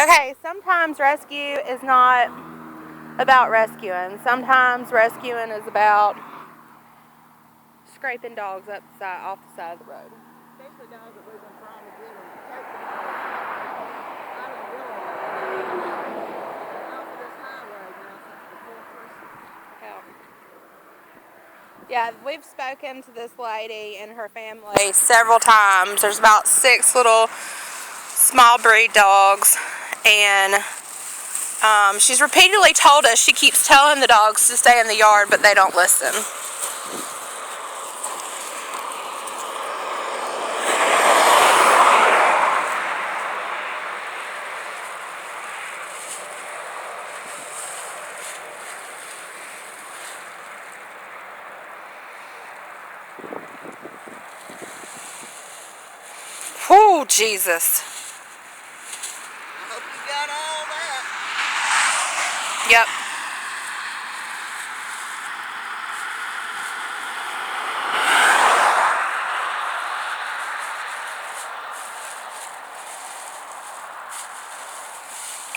Okay, sometimes rescue is not about rescuing. Sometimes rescuing is about scraping dogs off the side of the road. Especially dogs that we've been trying to get them to take them out of the wilderness off of this highway now since before Christmas. Yeah, we've spoken to this lady and her family several times. There's about 6 little small breed dogs, and she's repeatedly told us, she keeps telling the dogs to stay in the yard, but they don't listen. Whew, Jesus. I hope you got all that. Yep.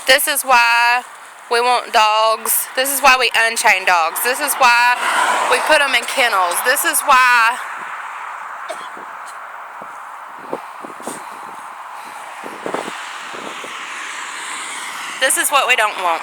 This is why we want dogs. This is why we unchain dogs. This is why we put them in kennels. This is why this is what we don't want.